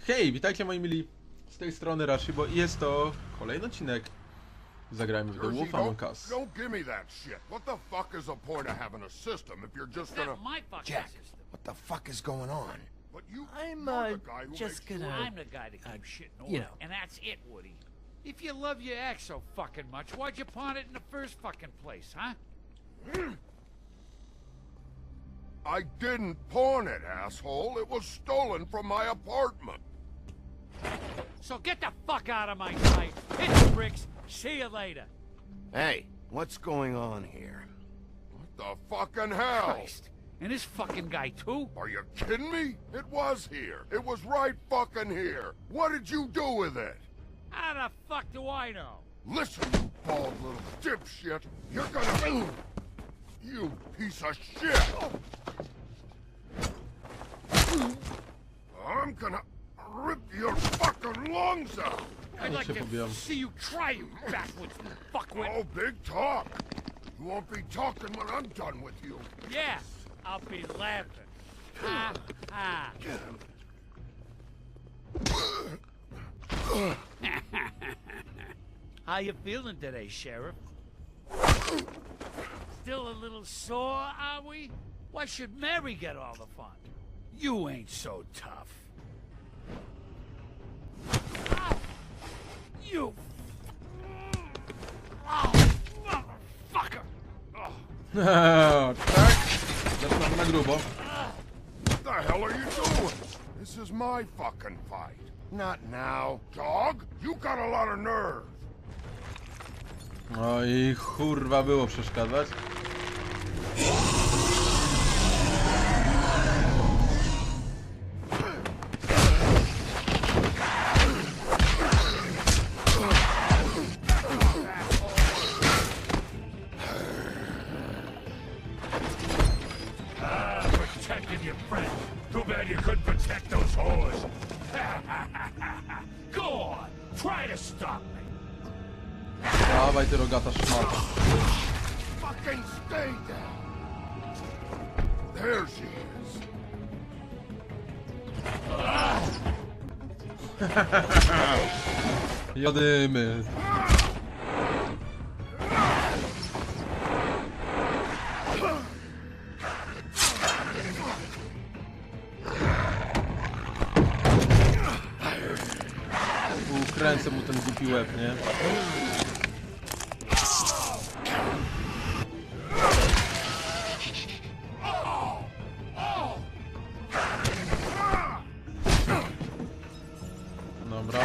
Hej, witajcie moi mili, z tej strony Rashibo i jest to kolejny odcinek. Zagrajmy w The Wolf Among Us. Don't give me that shit. What the fuck is the point of having a system if you're just gonna... My fucking Jack, system. what the fuck is going on? But you, I'm, you're the guy who just makes gonna- I'm the guy that keeps shit in order. you know. And that's it, Woody. If you love your ex so fucking much, why'd you pawn it in the first fucking place, huh? I didn't pawn it, asshole. It was stolen from my apartment. So get the fuck out of my sight. Hit the bricks. See you later. Hey, what's going on here? What the fucking hell? Christ. And this fucking guy, too? Are you kidding me? It was here. It was right fucking here. What did you do with it? How the fuck do I know? Listen, you bald little dipshit. You're gonna... You piece of shit. I'm gonna rip your fucking lungs out. I'd like się to pobijam. see you try, you backwards fuckwit. Oh, big talk. You won't be talking when I'm done with you. Yeah, I'll be laughing. Ha, ha. How you feeling today, Sheriff? Still a little sore, are we? Why should Mary get all the fun? You ain't so tough. Ow! You... Oh, motherfucker! Oh. Tak, zaczynamy na grubo. What the hell are you doing? This is my fucking fight. Not now. Dog, you got a lot of nerve. No i kurwa było przeszkadzać. Protecting your friend. Too bad you couldn't protect those whores. Go on, try to stop me. Dawaj ty rogata szmata. Fucking stay down. There she is. Jadymy. Ukręcę mu ten głupi łeb, nie? Dobra.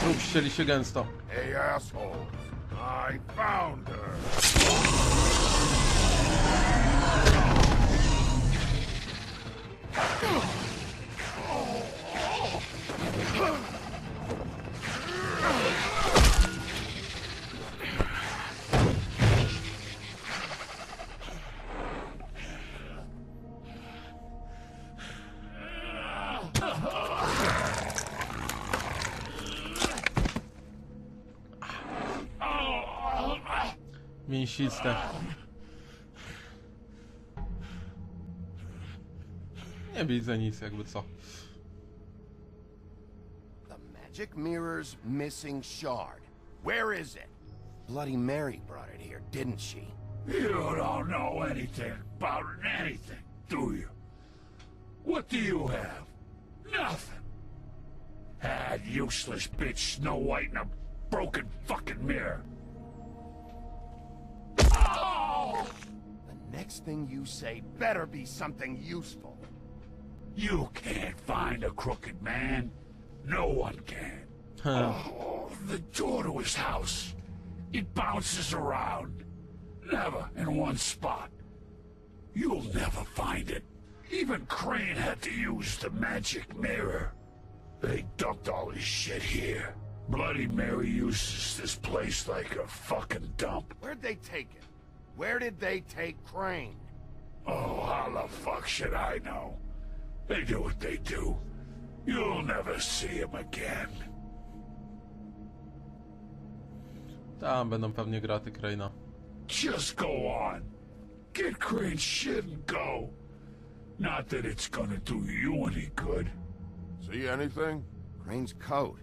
Trup ścieli się gęsto. Hey, asshole. I found her. Mięsiste. Nie widzę nic, jakby co. The magic mirror's missing shard. Where is it? Bloody Mary brought it here, didn't she? You don't know anything about anything, do you? What do you have? Nothing. That useless bitch Snow White in a broken fucking mirror. Oh! The next thing you say better be something useful. You can't find a crooked man. No one can. Oh, the door to his house. It bounces around. Never in one spot. You'll never find it. Even Crane had to use the magic mirror. They dumped all his shit here. Bloody Mary uses this place like a fucking dump. Where'd they take it? Where did they take Crane? Oh, how the fuck should I know? They do what they do. You'll never see him again. Tam będą pewnie graty Crane'a. Just go on. Get Crane's shit and go. Not that it's gonna do you any good. See anything? Crane's coat.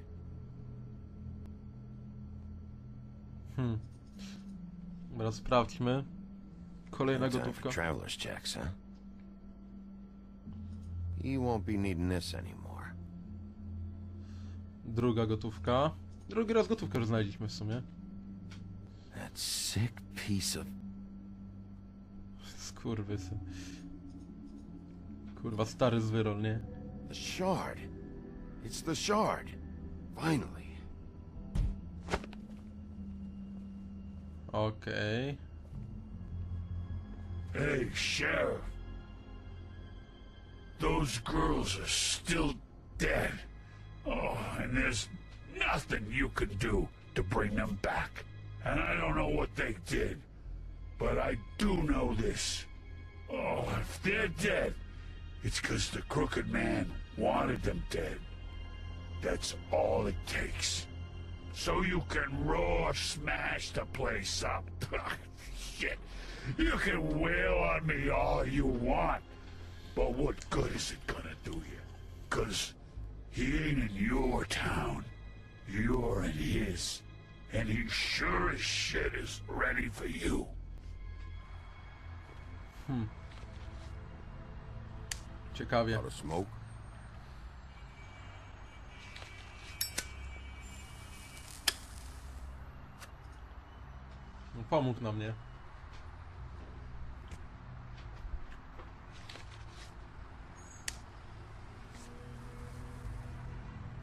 Dobra, sprawdźmy. Kolejna No time gotówka. for traveler's checks, huh? You won't be needing this anymore. Druga gotówka. Drugi raz gotówkę już znaleźliśmy w sumie. That sick piece of... Skurwysyn. Kurwa, stary zwyrol, nie? The shard. It's the shard. Finally. Okej. Hey, Sheriff. Those girls are still dead. Oh, and there's nothing you can do to bring them back. And I don't know what they did, but I do know this. Oh, if they're dead, it's 'cause the crooked man wanted them dead. That's all it takes. So you can raw smash the place up. Shit. You can wail on me all you want, but what good is it gonna do you? 'Cause he ain't in your town. You're in his. And he sure as shit is ready for you. Ciekawie. Out of smoke? No, pomógł nam, nie?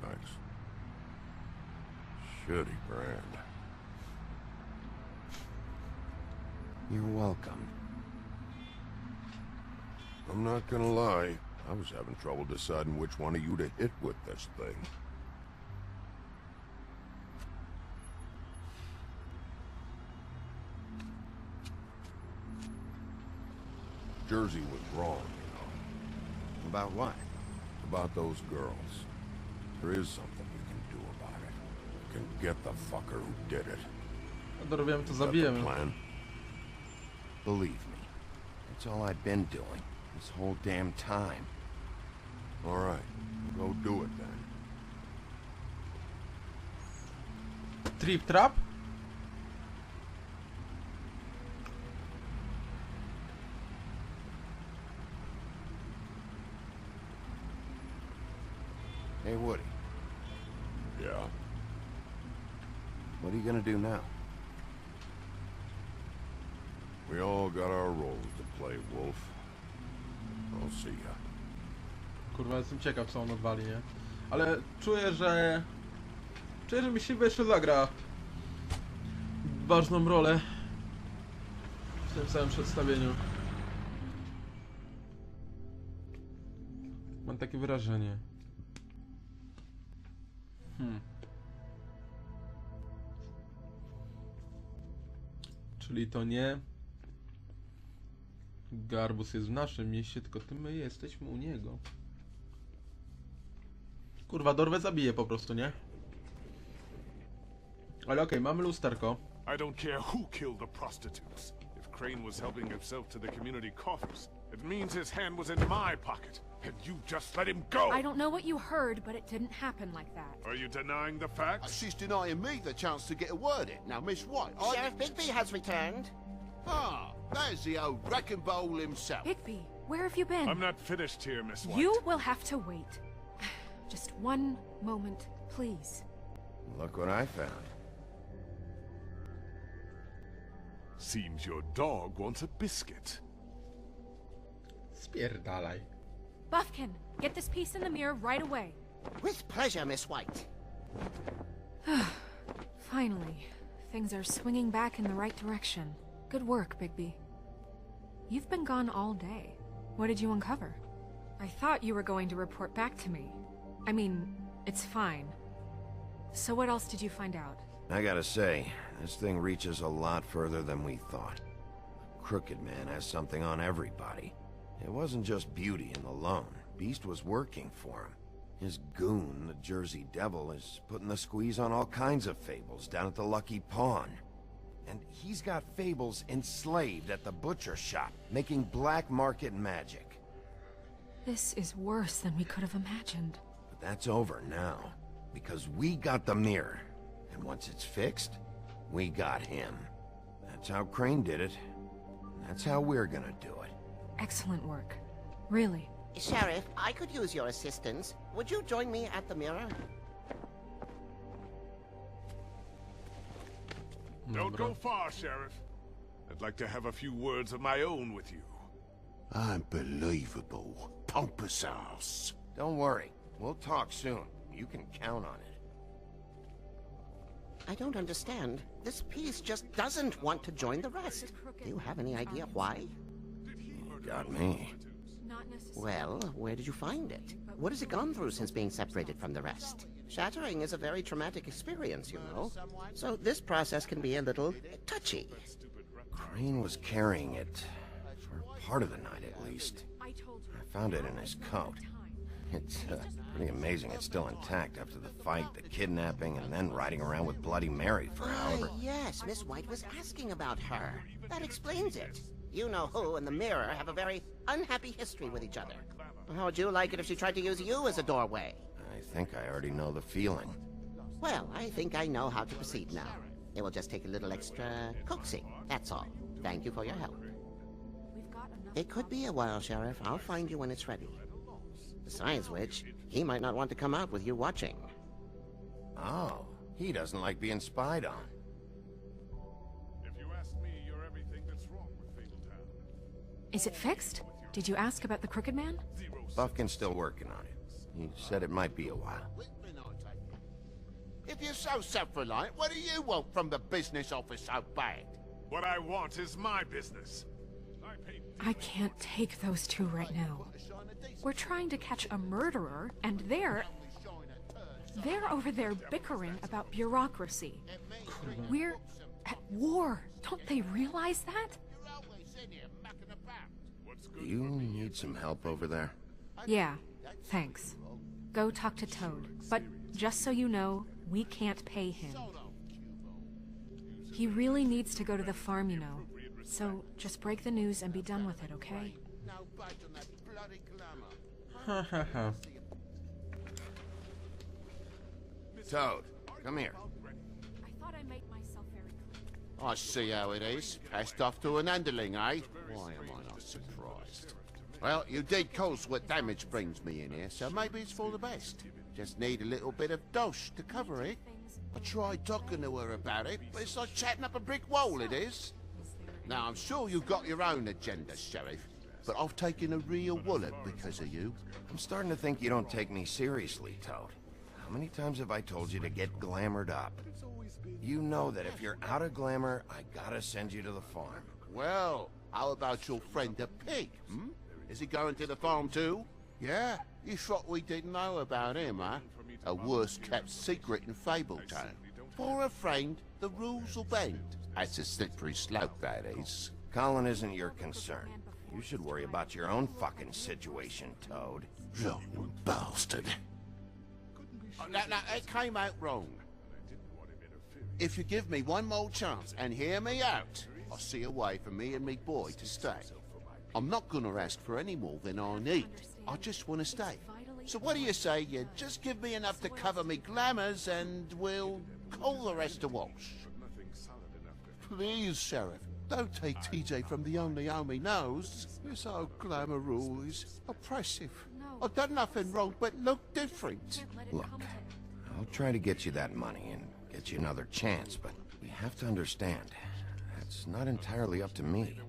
Thanks. Shitty brand. You're welcome. I'm not gonna lie, I was having trouble deciding which one of you to hit with this thing. Jersey was wrong, you know, About what? about those girls. There is something you can do about it. You can get the fucker who did it. Dorwiemy to Is that the zabijemy. plan? Believe me. That's all I've been doing this whole damn time. All right, go do it then. Trip trap? Hey, Woody, Yeah. what are you gonna do now? We all got our roles to play, Wolf. I'll see ya. Kurwa, jestem ciekaw, co on odwali, nie? Ale czuję, że mi się jeszcze zagra ważną rolę w tym całym przedstawieniu. Mam takie wrażenie. Czyli to nie Garbus jest w naszym mieście, tylko my jesteśmy u niego. Kurwa, dorwę zabiję po prostu, nie? Ale okej, mamy lusterko. I don't care who killed the prostitutes. If Crane was helping himself to the community coffers, it means his hand was in my pocket, and you just let him go! I don't know what you heard, but it didn't happen like that. Are you denying the facts? She's denying me the chance to get a word in. Now, Miss White, Sheriff Bigby has returned. Ah, there's the old wrecking bowl himself. Bigby, where have you been? I'm not finished here, Miss White. You will have to wait. Just one moment, please. Look what I found. Seems your dog wants a biscuit. Spierdalaj. Buffkin, get this piece in the mirror right away. With pleasure, Miss White. Finally, things are swinging back in the right direction. Good work, Bigby. You've been gone all day. What did you uncover? I thought you were going to report back to me. I mean, it's fine. So what else did you find out? I gotta say, this thing reaches a lot further than we thought. Crooked Man has something on everybody. It wasn't just Beauty and the Lone. Beast was working for him. His goon, the Jersey Devil, is putting the squeeze on all kinds of fables down at the Lucky Pawn. And he's got fables enslaved at the butcher shop, making black market magic. This is worse than we could have imagined. But that's over now, because we got the mirror. And once it's fixed, we got him. That's how Crane did it. That's how we're gonna do it. Excellent work. Really. Sheriff, I could use your assistance. Would you join me at the mirror? Don't go far, Sheriff. I'd like to have a few words of my own with you. Unbelievable. Pompous ass. Don't worry. We'll talk soon. You can count on it. I don't understand. This piece just doesn't want to join the rest. Do you have any idea why? Got me. Well, where did you find it? What has it gone through since being separated from the rest? Shattering is a very traumatic experience, you know. So this process can be a little touchy. Crane was carrying it for part of the night, at least. I found it in his coat. It's pretty amazing it's still intact after the fight, the kidnapping, and then riding around with Bloody Mary for however... Yes, Miss White was asking about her. That explains it. You know who and the mirror have a very unhappy history with each other. How would you like it if she tried to use you as a doorway? I think I already know the feeling. Well, I think I know how to proceed now. It will just take a little extra coaxing, that's all. Thank you for your help. It could be a while, Sheriff. I'll find you when it's ready. Besides which, he might not want to come out with you watching. Oh, he doesn't like being spied on. If you ask me, you're everything that's wrong with Fabletown. Is it fixed? Did you ask about the Crooked Man? Buffkin's still working on it. He said it might be a while. If you're so self-reliant, what do you want from the business office so bad? What I want is my business. I can't take those two right now. We're trying to catch a murderer, and they're over there bickering about bureaucracy. We're at war. Don't they realize that? Do you need some help over there? Yeah, thanks. Go talk to Toad. But just so you know, we can't pay him. He really needs to go to the farm, you know. So just break the news and be done with it, okay? Toad, come here. I thought I made myself very clear. I see how it is. Passed off to an underling, eh? Why am I not surprised? Well, you did cause what damage brings me in here, so maybe it's for the best. Just need a little bit of dosh to cover it. I tried talking to her about it, but it's like chatting up a brick wall, it is. Now, I'm sure you've got your own agenda, Sheriff, but I've taken a real wallet because of you. I'm starting to think you don't take me seriously, Toad. How many times have I told you to get glamored up? You know that if you're out of glamour, I gotta send you to the farm. Well, how about your friend the pig, hmm? Is he going to the farm too? Yeah? You thought we didn't know about him, huh? A worst-kept secret in Fabletown. For a friend, the rules will bend. That's a slippery slope, that is. Colin isn't your concern. You should worry about your own fucking situation, Toad. Young bastard. No, it came out wrong. If you give me one more chance and hear me out, I'll see a way for me and me boy to stay. I'm not gonna ask for any more than I need. I just want to stay. So what do you say you just give me enough to cover me glamours and we'll call the rest a wash? Please, Sheriff, don't take TJ from the only home he knows. This old glamour rule is oppressive. I've done nothing wrong but look different. Look, I'll try to get you that money and get you another chance, but you have to understand, that's not entirely up to me.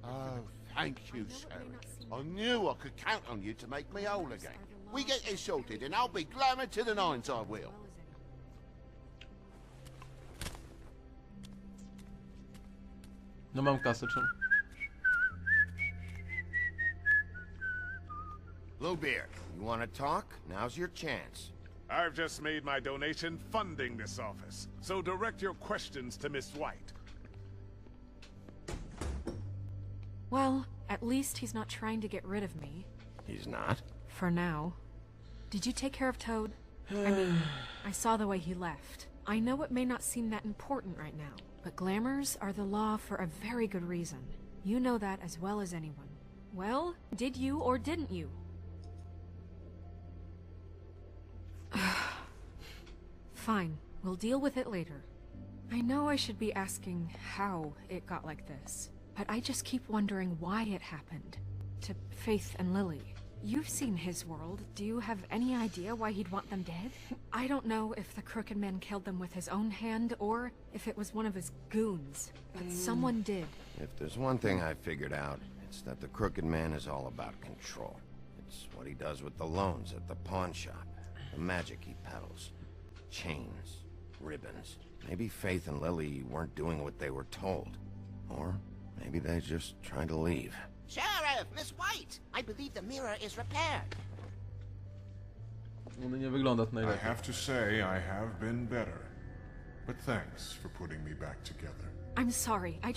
Oh, thank you, Sheriff. I knew I could count on you to make me whole again. We get this sorted and I'll be glamour to the nines, I will. No mam kasy, czym? Bluebeard, you want to talk? Now's your chance. I've just made my donation funding this office, so direct your questions to Miss White. Well, at least he's not trying to get rid of me. He's not? For now. Did you take care of Toad? I mean, I saw the way he left. I know it may not seem that important right now, But glamours are the law for a very good reason. You know that as well as anyone. Well, did you or didn't you? Fine, we'll deal with it later. I know I should be asking how it got like this, but I just keep wondering why it happened. To Faith and Lily. You've seen his world. Do you have any idea why he'd want them dead? I don't know if the Crooked Man killed them with his own hand or if it was one of his goons, but someone did. If there's one thing I figured out, it's that the Crooked Man is all about control. It's what he does with the loans at the pawn shop, the magic he peddles, chains, ribbons. Maybe Faith and Lily weren't doing what they were told. Or maybe they're just trying to leave. Sheriff, Miss White! I believe the mirror is repaired. On nie wygląda to I najlepiej. have to say I have been better. But thanks for putting me back together. I'm sorry, I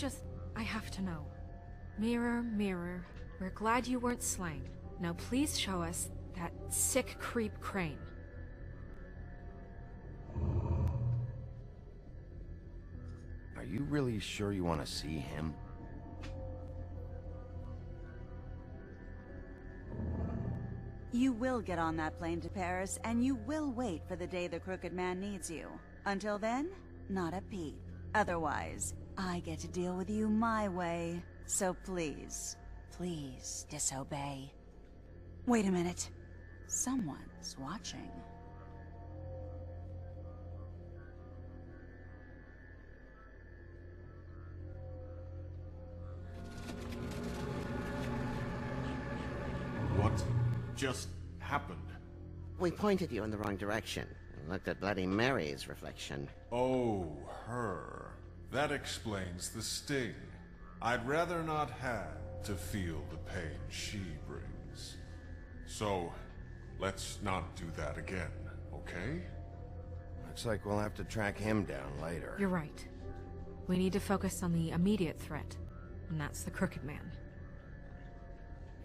have to know. Mirror, mirror, we're glad you weren't slain. Now please show us that sick creep Crane. Are you really sure you want to see him? You will get on that plane to Paris, and you will wait for the day the Crooked Man needs you. Until then, not a peep. Otherwise, I get to deal with you my way. So please, please disobey. Wait a minute. Someone's watching. What just happened? We pointed you in the wrong direction and looked at Bloody Mary's reflection. Oh, her. That explains the sting. I'd rather not have to feel the pain she brings. So, let's not do that again, okay? Looks like we'll have to track him down later. You're right. We need to focus on the immediate threat, and that's the Crooked Man.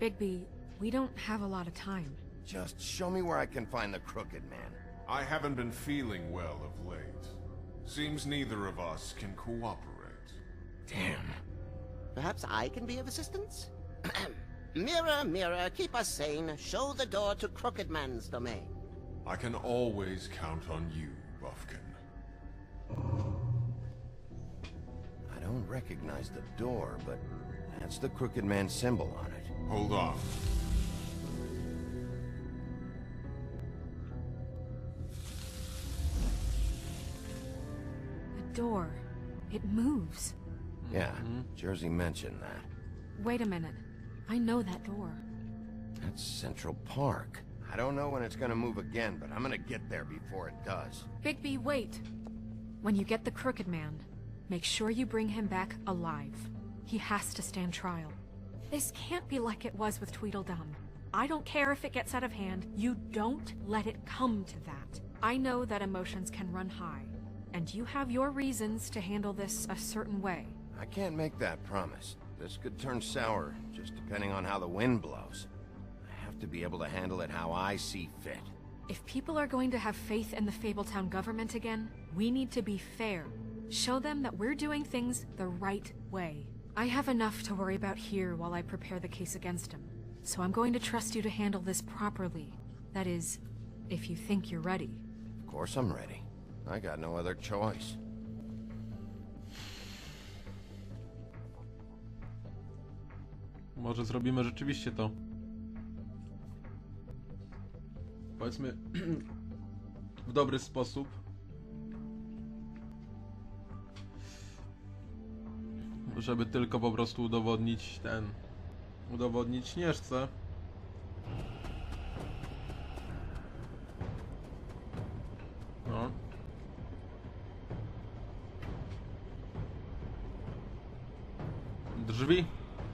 Bigby, we don't have a lot of time. Just show me where I can find the Crooked Man. I haven't been feeling well of late. Seems neither of us can cooperate. Damn. Perhaps I can be of assistance? Mirror, mirror, keep us sane. Show the door to Crooked Man's domain. I can always count on you, Buffkin. I don't recognize the door, but that's the Crooked Man symbol on it. Hold on. The door. It moves. Yeah, Jersey mentioned that. Wait a minute. I know that door. That's Central Park. I don't know when it's gonna move again, but I'm gonna get there before it does. Bigby, wait. When you get the Crooked Man, make sure you bring him back alive. He has to stand trial. This can't be like it was with Tweedledum. I don't care if it gets out of hand. You don't let it come to that. I know that emotions can run high, and you have your reasons to handle this a certain way. I can't make that promise. This could turn sour, just depending on how the wind blows. I have to be able to handle it how I see fit. If people are going to have faith in the Fabletown government again, we need to be fair. Show them that we're doing things the right way. I have enough to worry about here while I prepare the case against him. So I'm going to trust you to handle this properly. That is, if you think you're ready. Of course I'm ready. I got no other choice. Może zrobimy rzeczywiście to. Powiedzmy w dobry sposób. Żeby tylko po prostu udowodnić Śnieżce. No. Drzwi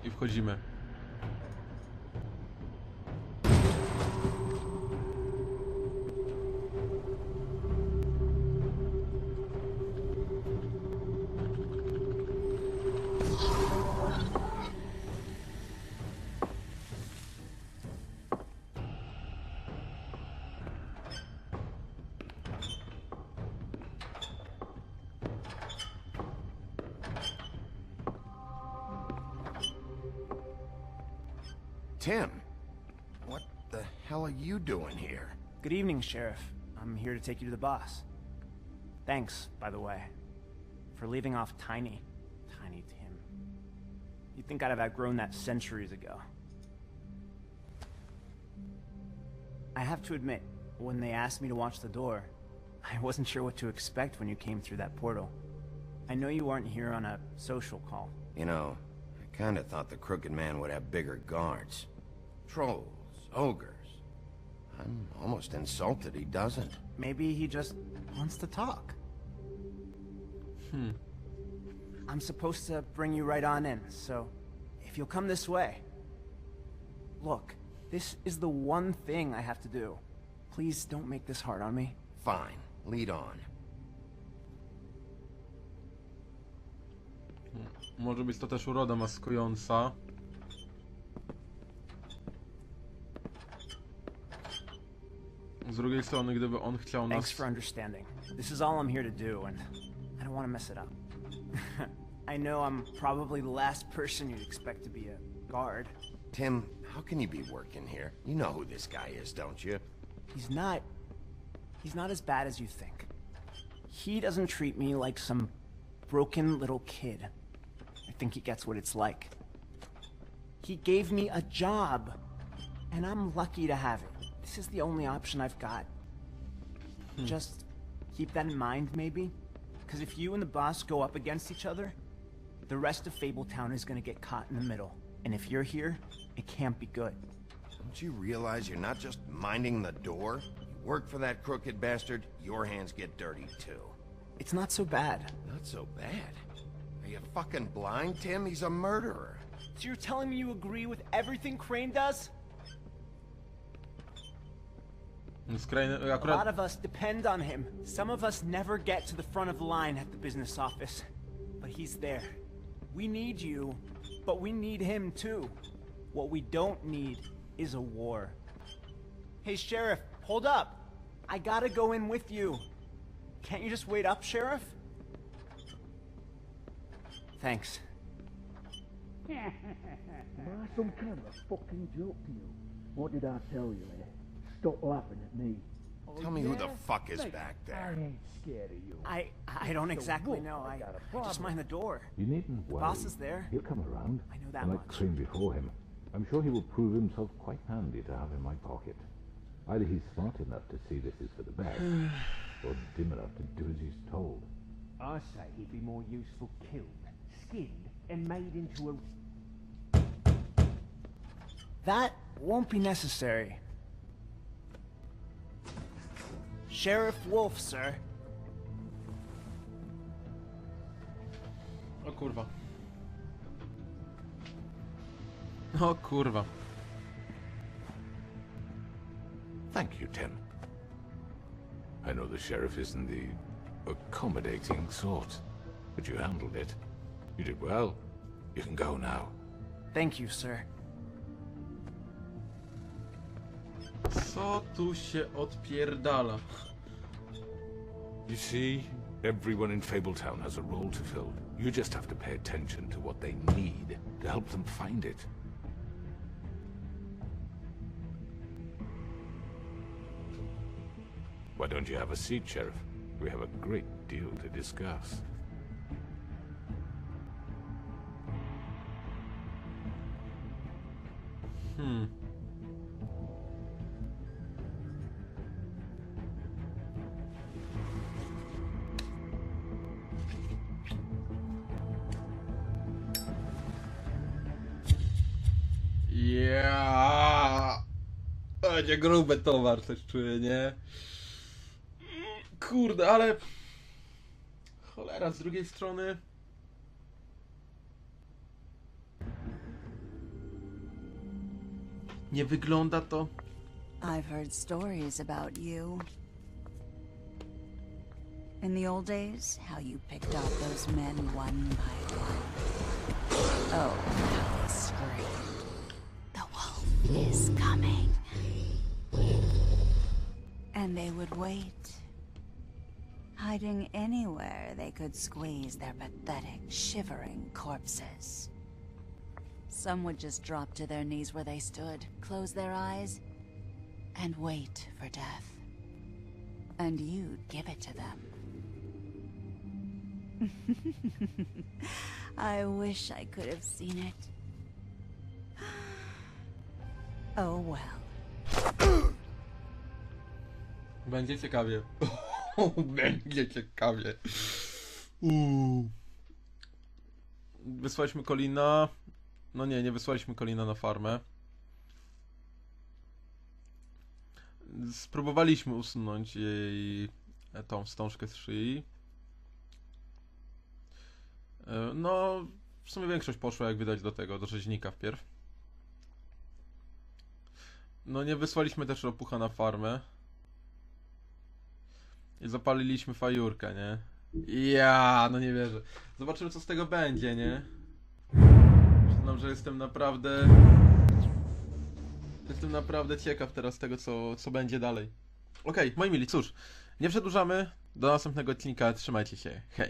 i wchodzimy. Tim, what the hell are you doing here? Good evening, Sheriff. I'm here to take you to the boss. Thanks, by the way, for leaving off Tiny Tim. You'd think I'd have outgrown that centuries ago. I have to admit, when they asked me to watch the door, I wasn't sure what to expect when you came through that portal. I know you weren't here on a social call. You know, I kinda thought the Crooked Man would have bigger guards. Trolls, ogres. I'm almost insulted he doesn't. Maybe he just wants to talk. I'm supposed to bring you right on in, so if you'll come this way. Look, this is the one thing I have to do. Please don't make this hard on me. Fine, lead on. Może być to też uroda maskująca. Z drugiej strony, gdyby on chciał nas... Thanks for understanding. This is all I'm here to do, and I don't want to mess it up. I know I'm probably the last person you'd expect to be a guard. Tim, how can you be working here? You know who this guy is, don't you? He's not as bad as you think. He doesn't treat me like some broken little kid. I think he gets what it's like. He gave me a job, and I'm lucky to have it. This is the only option I've got. Just keep that in mind, maybe? Because if you and the boss go up against each other, the rest of Fabletown is gonna get caught in the middle. And if you're here, it can't be good. Don't you realize you're not just minding the door? You work for that crooked bastard, your hands get dirty too. It's not so bad. Not so bad? Are you fucking blind, Tim? He's a murderer. So you're telling me you agree with everything Crane does? A lot of us depend on him. Some of us never get to the front of the line at the business office. But he's there. We need you, but we need him too. What we don't need is a war. Hey, Sheriff, hold up. I gotta go in with you. Can't you just wait up, Sheriff? Thanks. Am I some kind of a fucking joke to you? What did I tell you, eh? Stop laughing at me. Tell me who the fuck is back I there. ain't scared of you. I don't exactly know. I just mind the door. You needn't worry. Boss is there. He'll come around. I know that Like much. Crane before him. I'm sure he will prove himself quite handy to have in my pocket. Either he's smart enough to see this is for the best, or dim enough to do as he's told. I say he'd be more useful killed, skinned, and made into a... That won't be necessary. Sheriff Wolf, sir. O kurwa. O kurwa. Thank you, Tim. I know the sheriff isn't the accommodating sort, but you handled it. You did well. You can go now. Thank you, sir. Co tu się odpierdala? You see, everyone in Fabletown has a role to fill. You just have to pay attention to what they need to help them find it. Why don't you have a seat, Sheriff? We have a great deal to discuss. Ja. Będzie gruby towar, coś czuję, nie? Kurde, ale... Cholera, z drugiej strony... Nie wygląda to... I've heard stories about you. In the old days, how you picked off those men one by one. Oh, how they screamed. The wolf is coming. And they would wait, hiding anywhere they could squeeze their pathetic, shivering corpses. some would just drop to their knees where they stood, close their eyes, and wait for death. And you'd give it to them. I wish I could have seen it. Oh well. Będzie ciekawie. Będzie ciekawie. Wysłaliśmy Colina. No nie wysłaliśmy Colina na farmę. Spróbowaliśmy usunąć jej tą wstążkę z szyi. No, w sumie większość poszła, jak widać, do rzeźnika wpierw. No nie wysłaliśmy też ropucha na farmę. I zapaliliśmy fajurkę, nie? Ja, no nie wierzę. Zobaczymy, co z tego będzie, nie? Przyznam, że jestem naprawdę ciekaw teraz tego, co będzie dalej. Okej, moi mili, cóż, nie przedłużamy. Do następnego odcinka, trzymajcie się, hej.